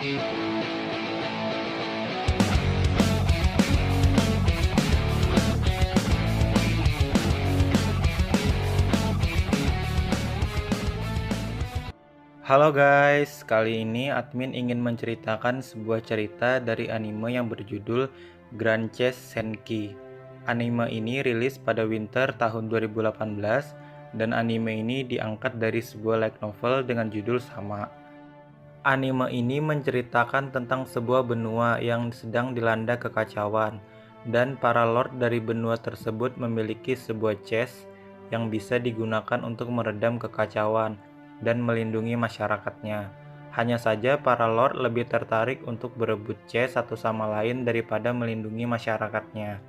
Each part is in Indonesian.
Halo guys, kali ini admin ingin menceritakan sebuah cerita dari anime yang berjudul Grand Chase Senki. Anime ini rilis pada winter tahun 2018 dan anime ini diangkat dari sebuah light novel dengan judul sama. Anime ini menceritakan tentang sebuah benua yang sedang dilanda kekacauan dan para lord dari benua tersebut memiliki sebuah chest yang bisa digunakan untuk meredam kekacauan dan melindungi masyarakatnya. Hanya saja para lord lebih tertarik untuk berebut chest satu sama lain daripada melindungi masyarakatnya.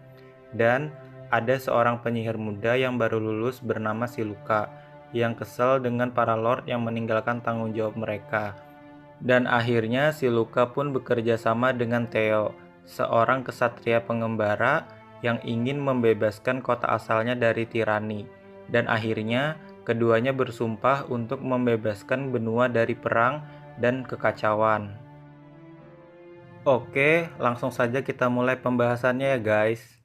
Dan ada seorang penyihir muda yang baru lulus bernama Siluka yang kesal dengan para lord yang meninggalkan tanggung jawab mereka. Dan akhirnya Siluka pun bekerja sama dengan Theo, seorang kesatria pengembara yang ingin membebaskan kota asalnya dari tirani. Dan akhirnya keduanya bersumpah untuk membebaskan benua dari perang dan kekacauan. Oke, langsung saja kita mulai pembahasannya ya guys.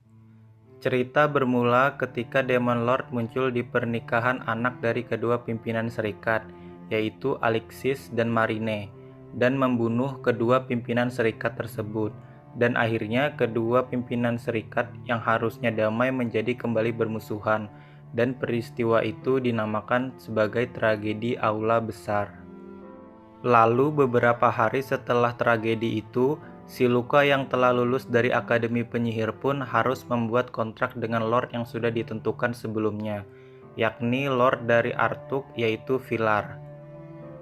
Cerita bermula ketika Demon Lord muncul di pernikahan anak dari kedua pimpinan serikat, yaitu Alexis dan Marine, dan membunuh kedua pimpinan serikat tersebut. Dan akhirnya kedua pimpinan serikat yang harusnya damai menjadi kembali bermusuhan, dan peristiwa itu dinamakan sebagai tragedi Aula Besar. Lalu beberapa hari setelah tragedi itu, Siluka yang telah lulus dari Akademi Penyihir pun harus membuat kontrak dengan Lord yang sudah ditentukan sebelumnya, yakni Lord dari Artuk yaitu Villar.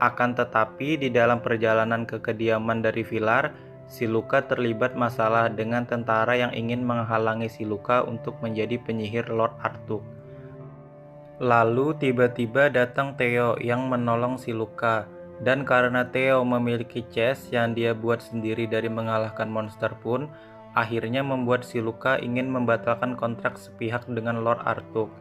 Akan tetapi di dalam perjalanan ke kediaman dari Villar, Siluka terlibat masalah dengan tentara yang ingin menghalangi Siluka untuk menjadi penyihir Lord Artuk. Lalu tiba-tiba datang Theo yang menolong Siluka. Dan karena Theo memiliki chest yang dia buat sendiri dari mengalahkan monster pun, akhirnya membuat Siluka ingin membatalkan kontrak sepihak dengan Lord Artuk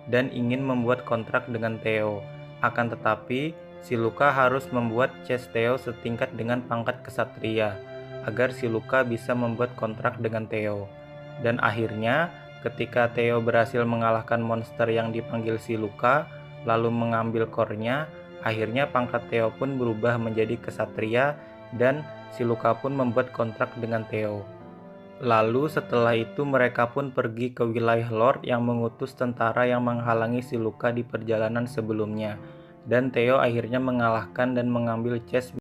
dan ingin membuat kontrak dengan Theo. Akan tetapi, Siluka harus membuat chest Theo setingkat dengan pangkat kesatria agar Siluka bisa membuat kontrak dengan Theo. Dan akhirnya, ketika Theo berhasil mengalahkan monster yang dipanggil Siluka, lalu mengambil core-nya, akhirnya pangkat Theo pun berubah menjadi kesatria dan Siluka pun membuat kontrak dengan Theo. Lalu setelah itu mereka pun pergi ke wilayah Lord yang mengutus tentara yang menghalangi Siluka di perjalanan sebelumnya. Dan Theo akhirnya mengalahkan dan mengambil chest